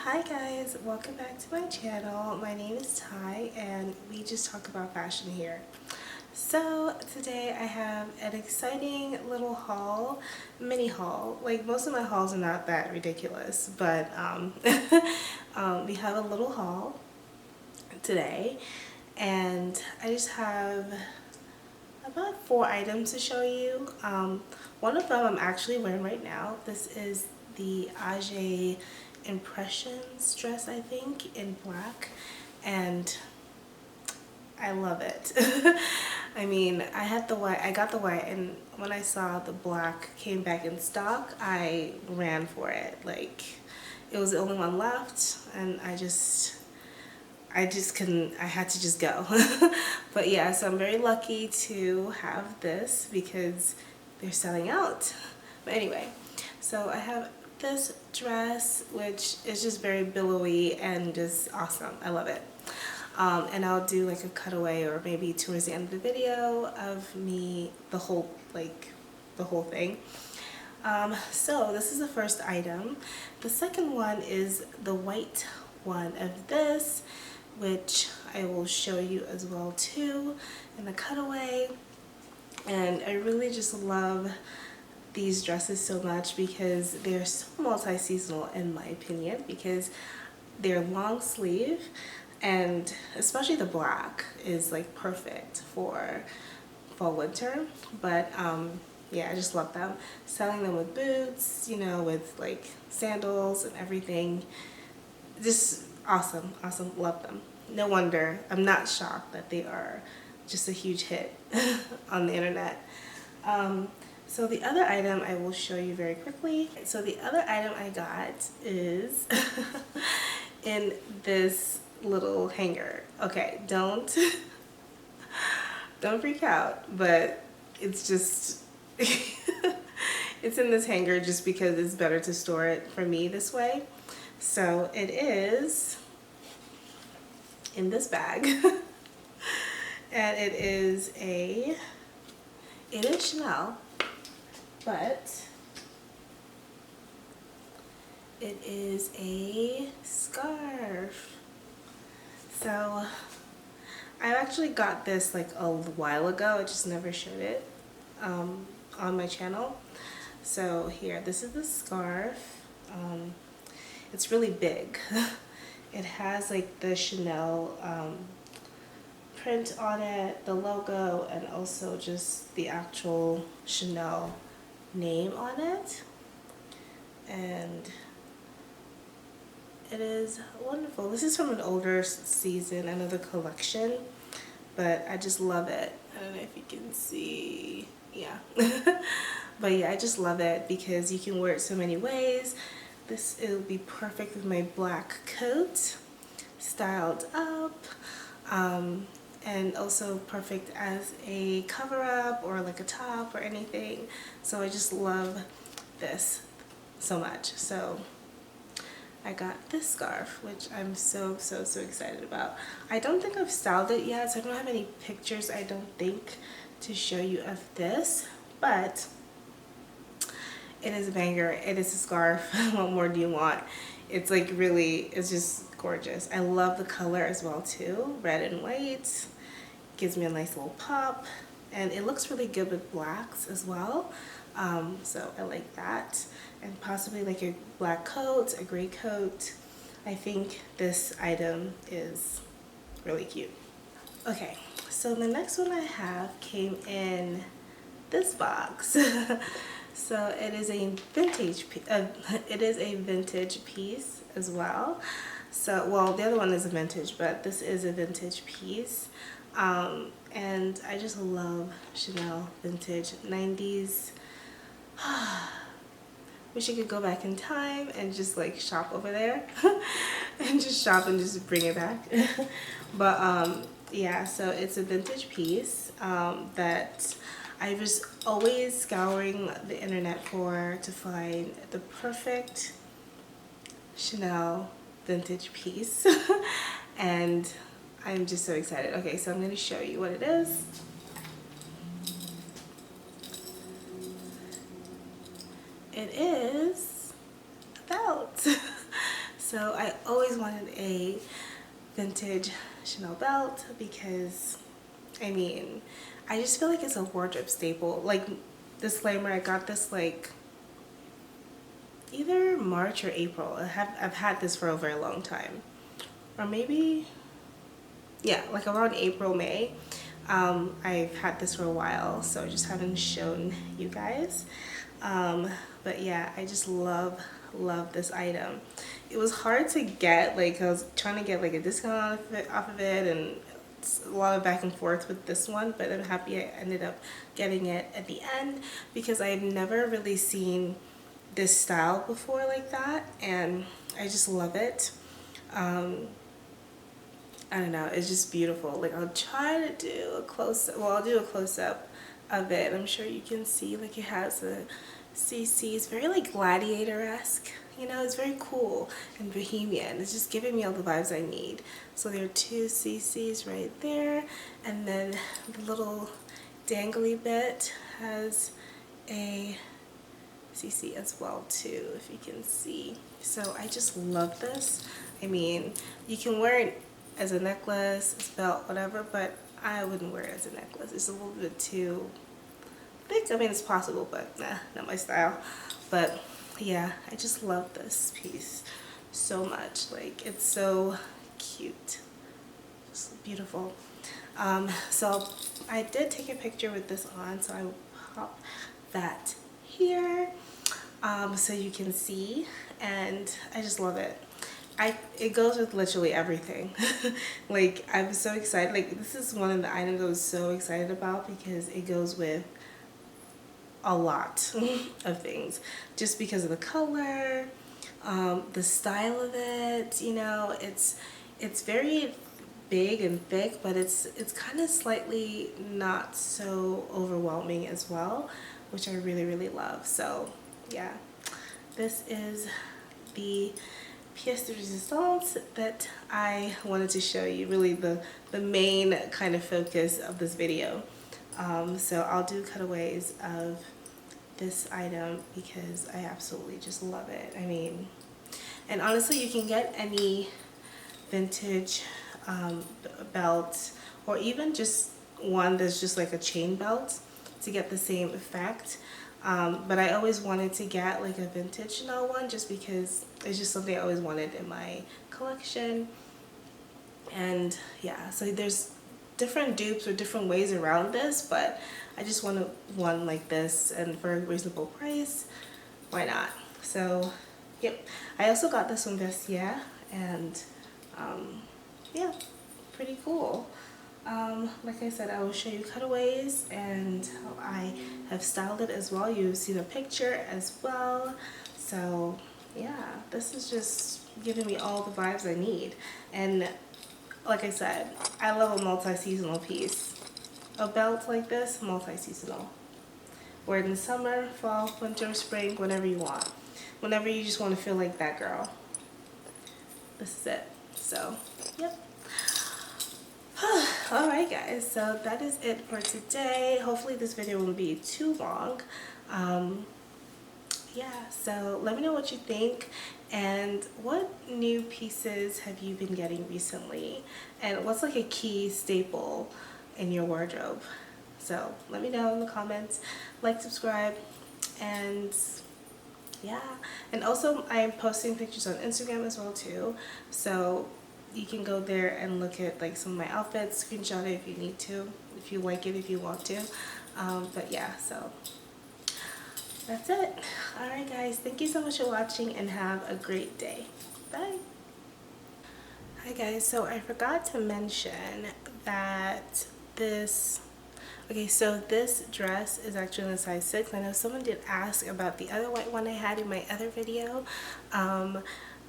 Hi guys, welcome back to my channel. My name is Ty and we just talk about fashion here. So today I have an exciting little haul, mini haul. Like most of my hauls are not that ridiculous, but we have a little haul today and I just have about 4 items to show you. One of them I'm actually wearing right now. This is the Aje Impressions dress, I think, in black, and I love it. I mean, I got the white, and when I saw the black came back in stock, I ran for it. Like, it was the only one left, and I just couldn't, I had to just go. But yeah, so I'm very lucky to have this because they're selling out. But anyway, so I have this dress, which is just very billowy and just awesome. I love it. And I'll do like a cutaway or maybe towards the end of the video of me, the whole thing. So this is the first item. The second one is the white one of this, which I will show you as well too in the cutaway. And I really just love these dresses so much because they're so multi-seasonal in my opinion, because they're long sleeve, and especially the black is like perfect for fall winter. But yeah, I just love them. Selling them with boots, you know, with like sandals and everything. Just awesome, love them. No wonder, I'm not shocked that they are just a huge hit on the internet. So the other item I will show you very quickly. So the other item I got is in this little hanger. Okay, don't freak out, but it's just it's in this hanger just because it's better to store it for me this way. So it is in this bag. And it is Chanel, but it is a scarf. So I actually got this like a while ago. I just never showed it on my channel. So here, this is the scarf. It's really big. It has like the Chanel print on it, the logo, and also just the actual Chanel name on it. And it is wonderful. This is from an older season, another collection, but I just love it. I don't know if you can see, yeah. But yeah, I just love it because you can wear it so many ways. It'll be perfect with my black coat, styled up, and also perfect as a cover up or like a top or anything. So I just love this so much. So I got this scarf, which I'm so excited about. I don't think I've styled it yet, so I don't have any pictures, I don't think, to show you of this, but it is a banger. It is a scarf. What more do you want? It's like really, it's just gorgeous. I love the color as well too, red and white. Gives me a nice little pop, and it looks really good with blacks as well. So I like that, and possibly like a black coat, a gray coat. I think this item is really cute. Okay, so the next one I have came in this box. So it is a vintage piece as well. So, well, the other one is a vintage, but this is a vintage piece. And I just love Chanel vintage 90s. Wish I could go back in time and just like shop over there and just shop and just bring it back. But yeah, so it's a vintage piece that I was always scouring the internet to find the perfect Chanel vintage piece. And I'm just so excited. Okay, so I'm going to show you what it is. It is a belt. So I always wanted a vintage Chanel belt because, I mean, I just feel like it's a wardrobe staple. Like, disclaimer, I got this like either March or April. I've had this for a very long time, or maybe, yeah, like around April, May. I've had this for a while, so I just haven't shown you guys. But yeah, I just love this item. It was hard to get, like I was trying to get like a discount off of it, and it's a lot of back and forth with this one, but I'm happy I ended up getting it at the end because I've never really seen this style before like that, and I just love it. I don't know, it's just beautiful. Like, I'll try to do a close-up, well, I'll do a close-up of it. I'm sure you can see, like, it has a CC. It's very, like, gladiator-esque, you know. It's very cool and bohemian. It's just giving me all the vibes I need. So there are two CCs right there, and then the little dangly bit has a CC as well too, if you can see. So I just love this. I mean, you can wear it as a necklace, as a belt, whatever, but I wouldn't wear it as a necklace. It's a little bit too thick. I mean, it's possible, but nah, not my style. But yeah, I just love this piece so much. Like, it's so cute, just beautiful. So I did take a picture with this on, so I will pop that here so you can see, and I just love it. It goes with literally everything. Like, I'm so excited. Like, this is one of the items I was so excited about because it goes with a lot of things, just because of the color, the style of it. You know, it's very big and thick, but it's kind of slightly not so overwhelming as well, which I really love. So yeah, this is the pièce de résistance that I wanted to show you, really the main kind of focus of this video. So I'll do cutaways of this item because I absolutely just love it. I mean, and honestly, you can get any vintage belt, or even just one that's just like a chain belt to get the same effect. But I always wanted to get like a vintage Chanel one just because it's just something I always wanted in my collection. And yeah, so there's different dupes or different ways around this, but I just wanted one like this, and for a reasonable price, why not? So yep, I also got this from Vestiaire, and yeah, pretty cool. Like I said, I will show you cutaways and how I have styled it as well. You've seen a picture as well. So yeah, this is just giving me all the vibes I need. And like I said, I love a multi-seasonal piece. A belt like this, multi-seasonal. Wear it in summer, fall, winter, spring, whenever you want. Whenever you just want to feel like that girl. This is it. So, yep. Alright guys, so that is it for today. Hopefully this video won't be too long. Yeah, so let me know what you think, and what new pieces have you been getting recently, and what's like a key staple in your wardrobe. So let me know in the comments. Like, subscribe, and yeah. And also, I am posting pictures on Instagram as well too, so you can go there and look at like some of my outfits, screenshot it if you need to, if you like it, if you want to. But yeah, so that's it. Alright guys, thank you so much for watching, and have a great day. Bye. Hi guys, so I forgot to mention that this dress is actually in a size 6. I know someone did ask about the other white one I had in my other video.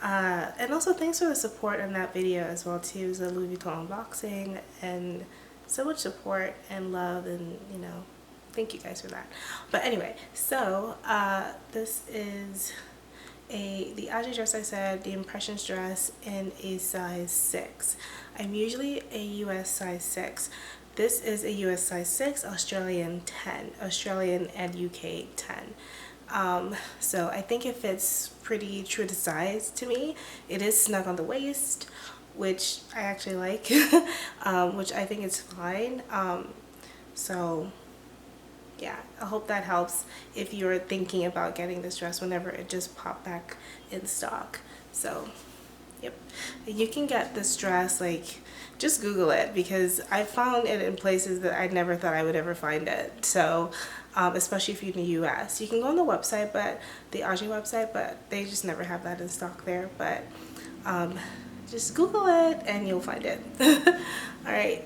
And also thanks for the support on that video as well too. It was a Louis Vuitton unboxing, and so much support and love, and you know, thank you guys for that. But anyway, so this is the Aje dress, I said, the Impressions dress in a size 6. I'm usually a US size 6. This is a US size 6, Australian 10, Australian and UK 10. So I think it fits pretty true to size to me. It is snug on the waist, which I actually like, which I think is fine. So yeah, I hope that helps if you're thinking about getting this dress whenever it just popped back in stock. So yep, you can get this dress, like, just Google it, because I found it in places that I never thought I would ever find it. So especially if you're in the US, you can go on the website, but the Aje website, but they just never have that in stock there. But just Google it and you'll find it. All right,